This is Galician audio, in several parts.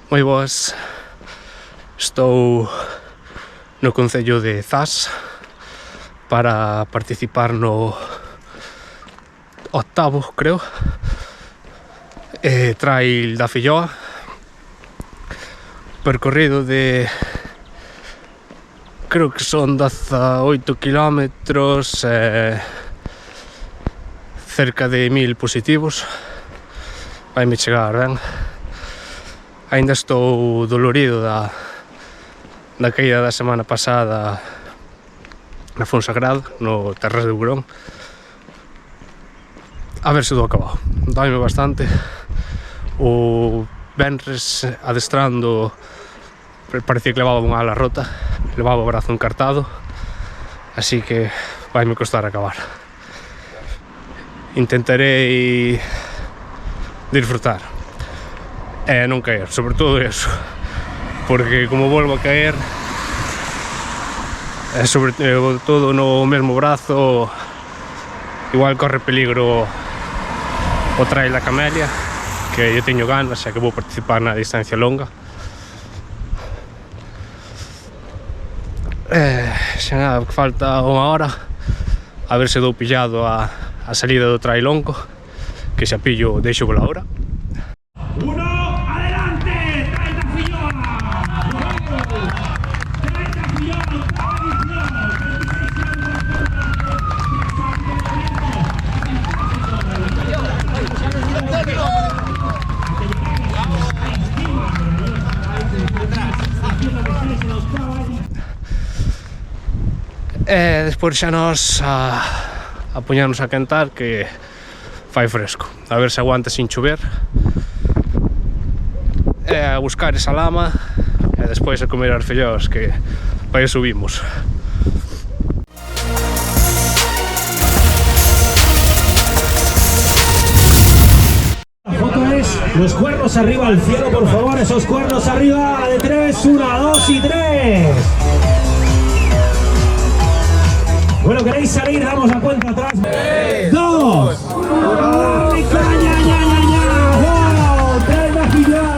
Moi boas, estou no concello de Zas para participar no octavo, creo, Trail da Filloa, percorrido de, creo que son 18 kilómetros, cerca de 1000 positivos. Vaime chegar ben. Ainda estou dolorido da caída da semana pasada na Fonsagrada, no Terras de Burón. A ver se dou acabado. Dáime bastante. O venres adestrando parecía que levaba unha ala rota, levaba o brazo encartado, así que vaime costar acabar. Intentarei disfrutar e non caer, sobre todo eso, porque como volvo a caer, sobre todo no mesmo brazo, igual corre peligro o Trail da Camelia, que eu teño ganas, xa que vou participar na distancia longa. Xa nada, falta unha hora, a ver se dou pillado a salida do Trail longo, que xa pillo, deixo pola hora. E despois xa nos a poñernos a cantar, que fai fresco, a ver se aguanta sin chover, e a buscar esa lama e despois a comer as filloas, que para aí subimos. La foto es los cuernos arriba al cielo, por favor, esos cuernos arriba de 3, 1, 2 y 3. Bueno, ¿queréis salir? Damos la cuenta atrás. 3, 2, 1. ¡Ay, caña, ña, ña, ña! ¡Wow! ¡Trail da Filloa!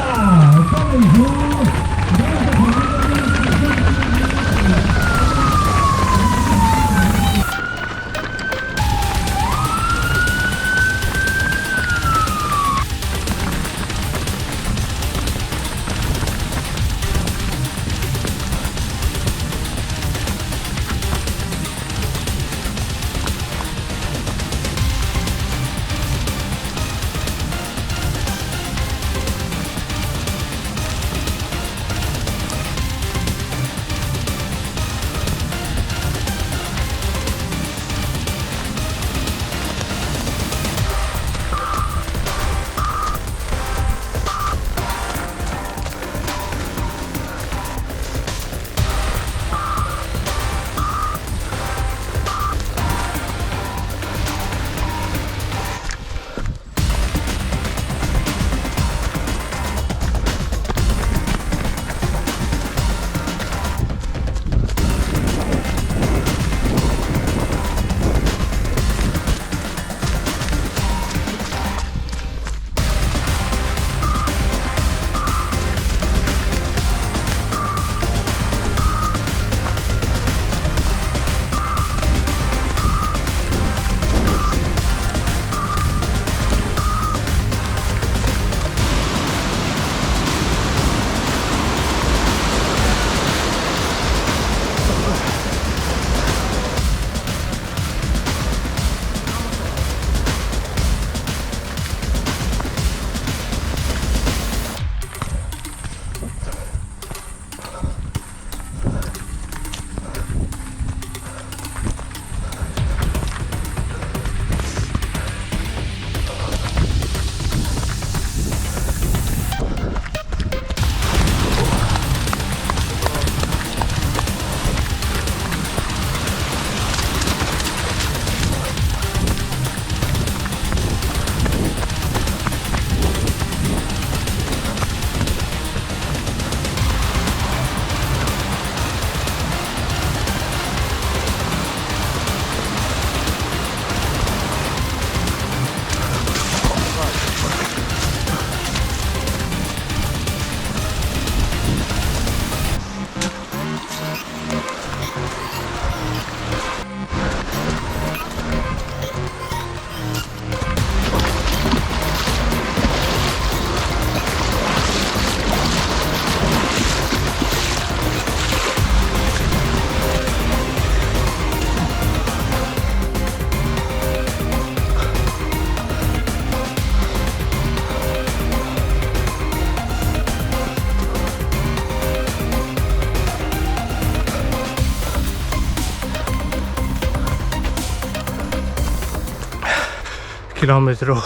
quilómetro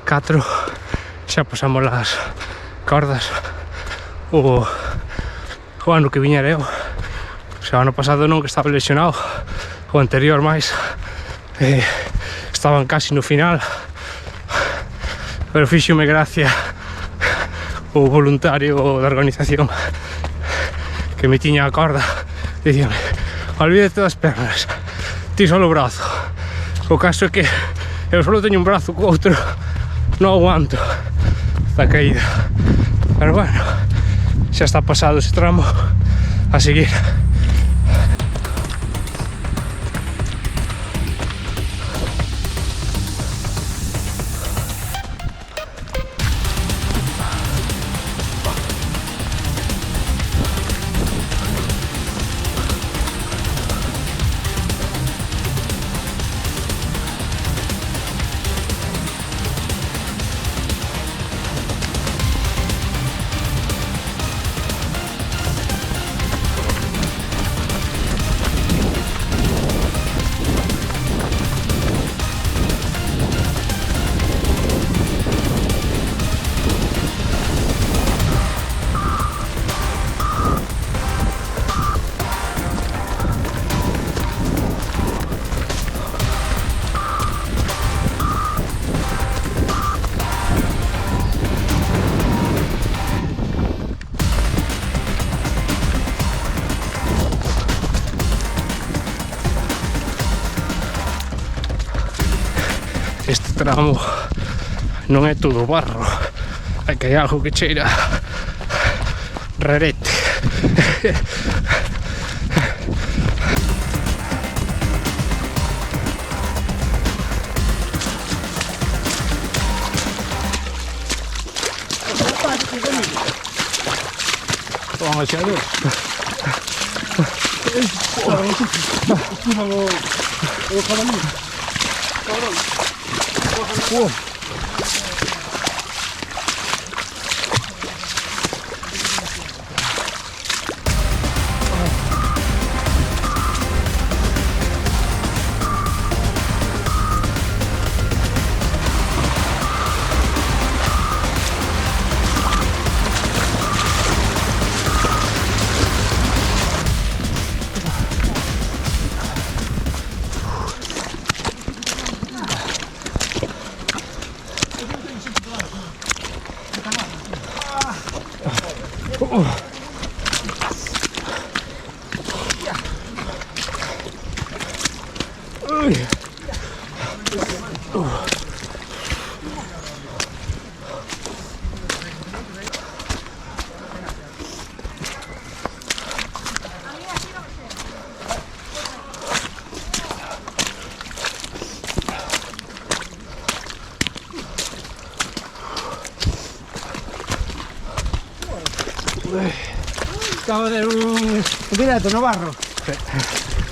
4 xa pasamos as cordas. O ano que viñera eu, o sea, ano pasado non, que estaba lesionado, o anterior máis, estaban casi no final, pero fíxome gracia o voluntario da organización que me tiña a corda. Dicíame, olvídate das pernas, ti só o brazo. O caso é que eu só teño un brazo, co outro non aguanto da caída, pero bueno, xa está pasado ese tramo, a seguir. Este tramo non é todo barro, hai que hai algo que cheira rarete. Vamos a ver. Acabo de un directo, no barro.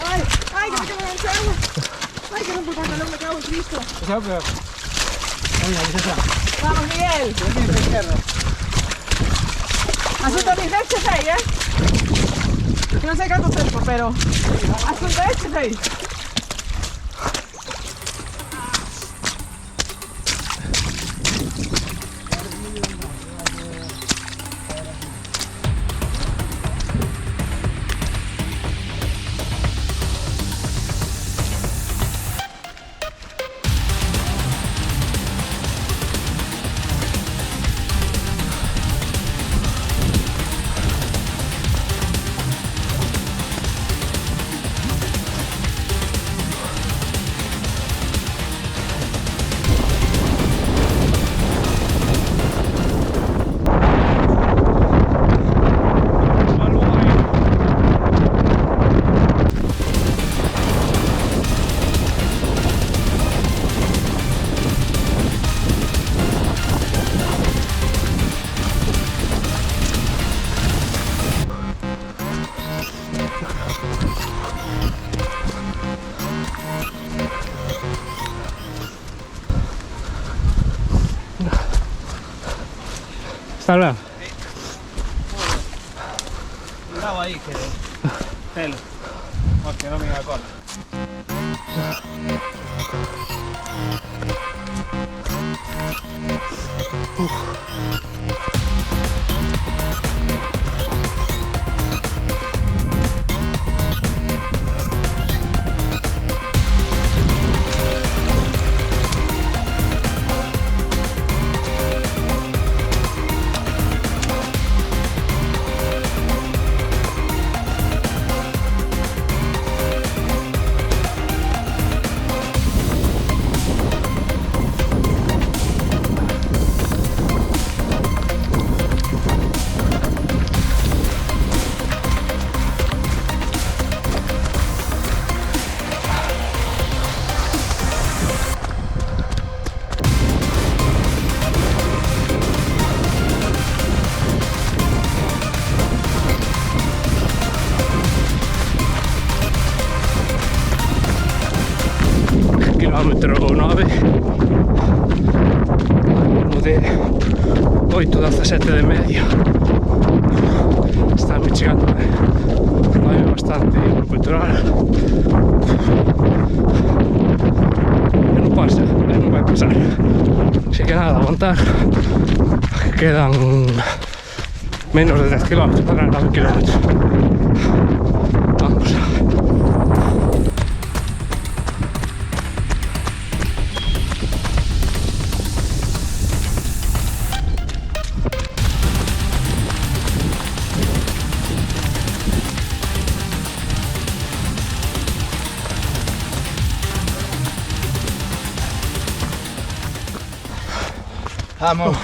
Ay, ay, que me quedo en agua. Ay, que rompo el pantalón, me cago en Cristo. Vamos, Miguel. Asunto mi jefe, que non sei canto tempo, pero asunto este, sei. Está hablando. Cuidado ahí, que pelo. Que no me da cola. Kilómetro 9 de 8 de 17 de media. Está chegando vai bastante no peitoral e non pasa, non vai pasar, así que nada, aguantar. Quedan menos de 10 km para 9 km. Vamos. Vamos.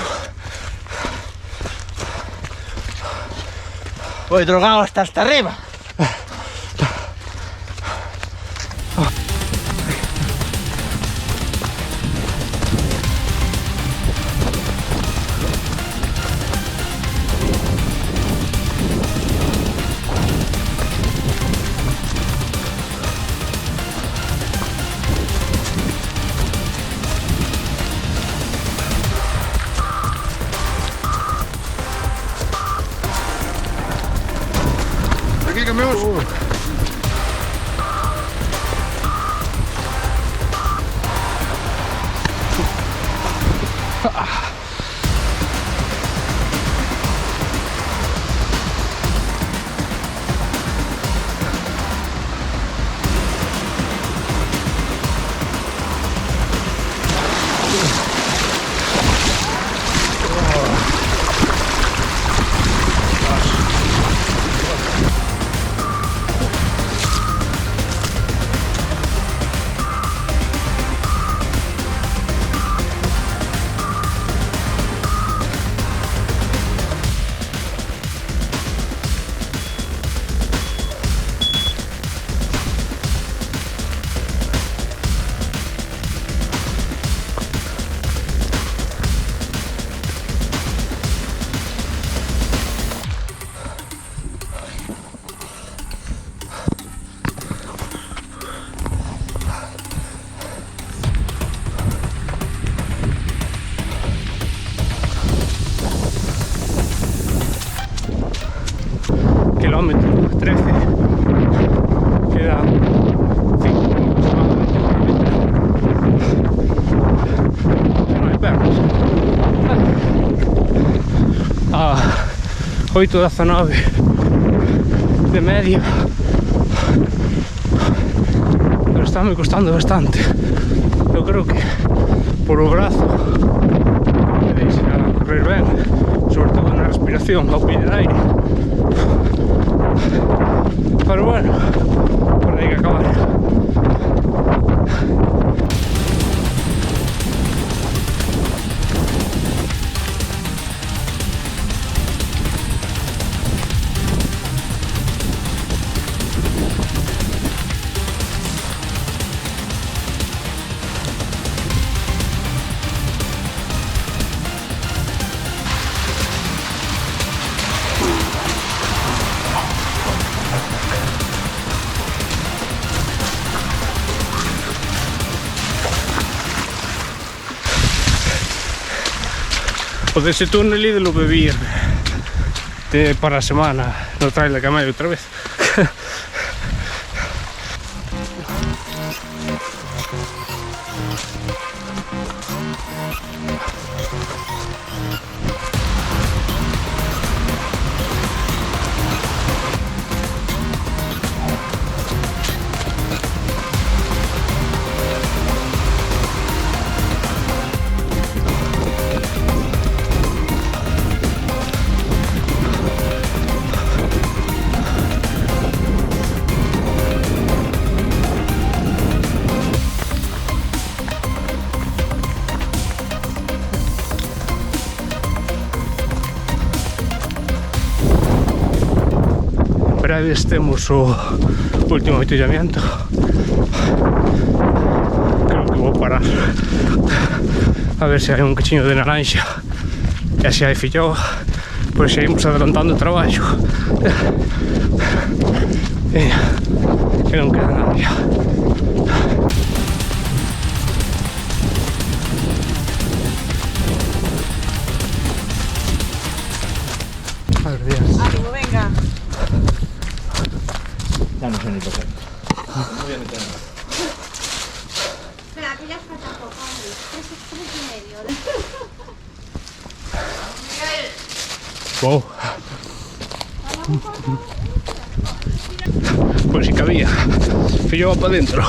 Voy drogado hasta arriba. Aquí cambiamos. Kilómetro 13. Quedan 5 minutos más de no hay perros. A 8 de 19 de media, pero está me costando bastante. Yo creo que por o brazo me deixa correr ben, sobre todo na respiración, ao pedir aire. Pero bueno, por aí que acabar. O dese túnel e de lo bebir para a semana no trail de Camello outra vez. vedes, temos o último avituallamiento. Creo que vou parar a ver se hai un cachiño de naranxa e se hai filloa, pois xa imos adelantando o traballo e non queda nada xa. Madre Dios. Ánimo, venga. Ya no sé ni por qué. Espera, que ya falta poco, hombre. 3 y medio. Wow. Pois si cabía. Filloa para dentro.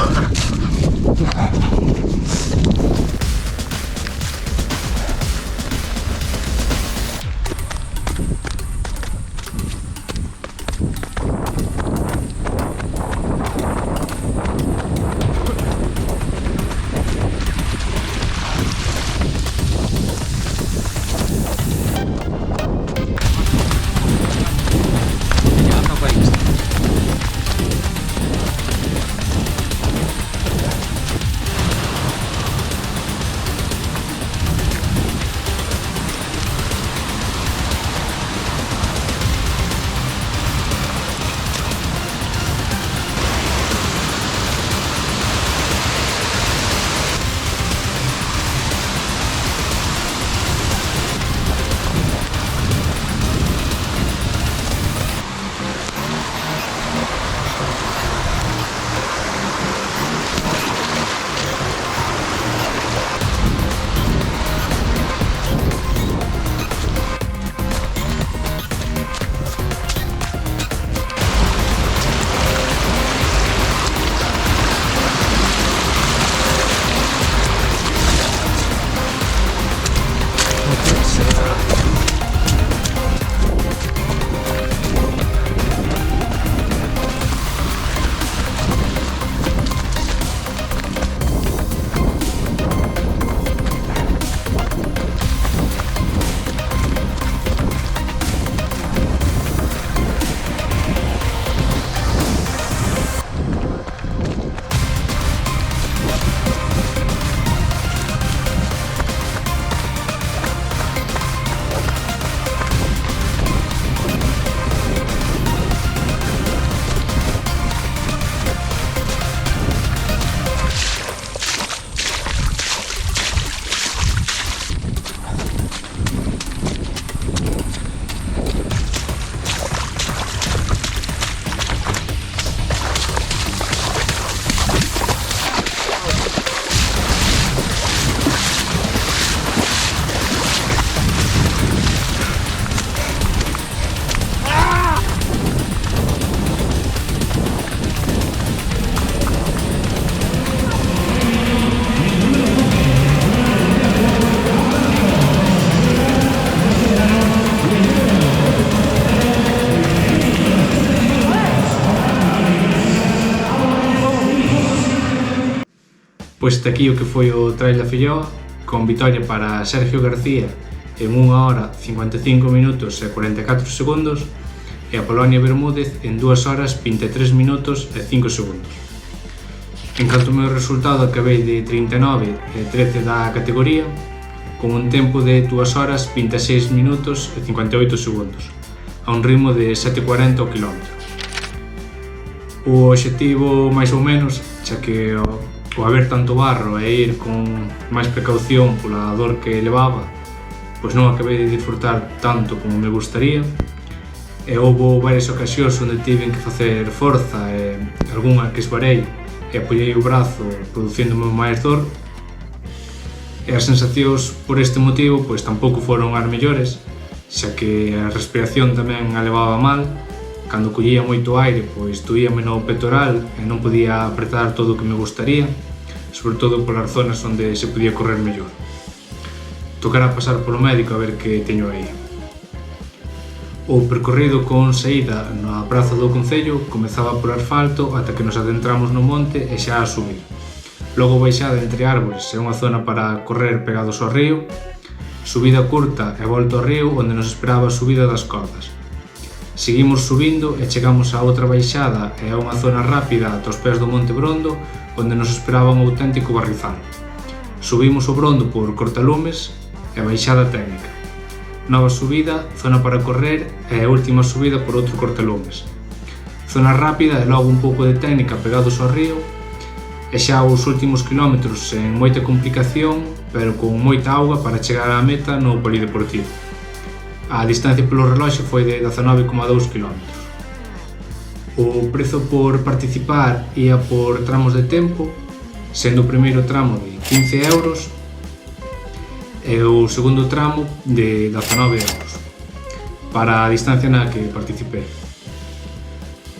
Pois este aquí o que foi o Trail da Filloa, con vitoria para Sergio García en 1 hora 55 minutos e 44 segundos e a Polonia Bermúdez en 2 horas 23 minutos e 5 segundos. En canto ao meu resultado, acabei de 39 e 13 da categoría, con un tempo de 2 horas 26 minutos e 58 segundos, a un ritmo de 7,40 ao quilómetro. O obxectivo, máis ou menos, xa que o haber tanto barro e ir con máis precaución pola dor que levaba, pois non acabei de disfrutar tanto como me gustaría, e houve varias ocasións onde tiven que facer forza e algunha que esvarei e apoiei o brazo producíndome máis dor, e as sensacións por este motivo pois tampouco foron as mellores, xa que a respiración tamén a levaba mal. Cando collía moito aire, pois doíame no pectoral e non podía apretar todo o que me gustaría, sobre todo polas zonas onde se podía correr mellor. Tocará pasar polo médico a ver que teño aí. O percorrido con saída na praza do Concello comezaba por asfalto ata que nos adentramos no monte e xa a subir. Logo baixada entre árbores e unha zona para correr pegados ao río, subida curta e volta ao río onde nos esperaba a subida das cordas. Seguimos subindo e chegamos a outra baixada e a unha zona rápida ata os pés do Monte Brondo, onde nos esperaba un auténtico barrizal. Subimos o Brondo por Cortalumes e baixada técnica. Nova subida, zona para correr e última subida por outro Cortalumes. Zona rápida e logo un pouco de técnica pegados ao río, e xa os últimos kilómetros en moita complicación, pero con moita auga para chegar á meta no polideportivo. A distancia polo reloxo foi de 19,2 km. O prezo por participar ia por tramos de tempo, sendo o primeiro tramo de 15 euros e o segundo tramo de 19 euros para a distancia na que participei.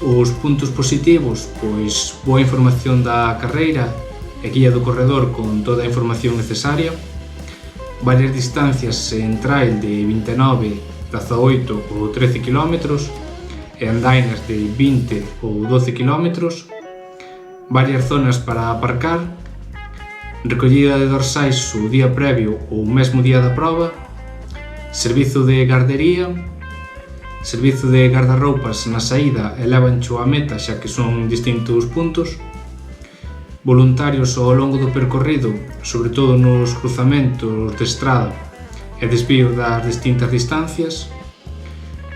Os puntos positivos, pois boa información da carreira e guía do corredor con toda a información necesaria, varias distancias en trail de 29, 18 ou 13 km e andainas de 20 ou 12 km, varias zonas para aparcar, recollida de dorsais o día previo ou mesmo día da proba, servizo de gardería, servizo de guardarroupas na saída e levancho á meta xa que son distintos puntos, voluntarios ao longo do percorrido, sobre todo nos cruzamentos de estrada e desvío das distintas distancias,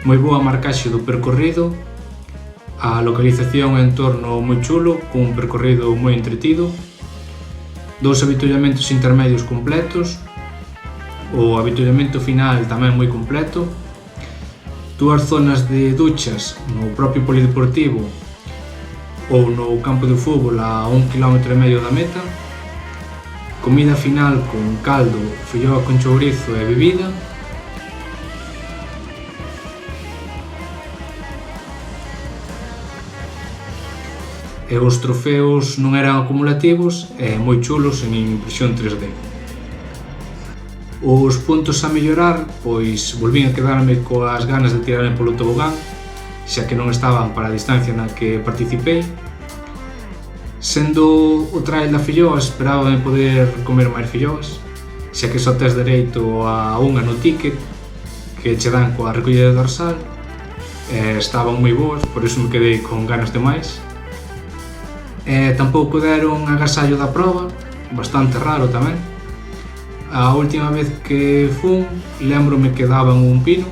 moi boa marcaxe do percorrido, a localización e entorno moi chulo, cun percorrido moi entretido, 2 avituallamentos intermedios completos, o avituallamento final tamén moi completo, 2 zonas de duchas no propio polideportivo ou no campo de fútbol a 1,5 km da meta, comida final con caldo, filloa con chourizo e bebida, e os trofeos non eran acumulativos e moi chulos en impresión 3D. Os puntos a mellorar, pois volvín a quedarme coas ganas de tirarme polo tobogán, xa que non estaban para a distancia na que participei. Sendo o trail da filloa, esperaba poder comer máis filloas, xa que só tes dereito a unha no ticket que che dan coa recollida de dorsal, e estaban moi boas, por iso me quedei con ganas de máis. E tampouco deron agasallo da proba, bastante raro tamén. A última vez que fun, lembrome que daban un pino.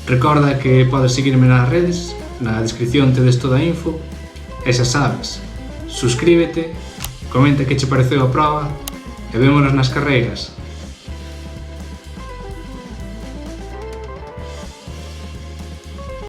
Recorda que podes seguirme nas redes, na descripción tedes toda a info. E xa sabes, suscríbete, comenta que che pareceu a proba e vémonos nas carreiras.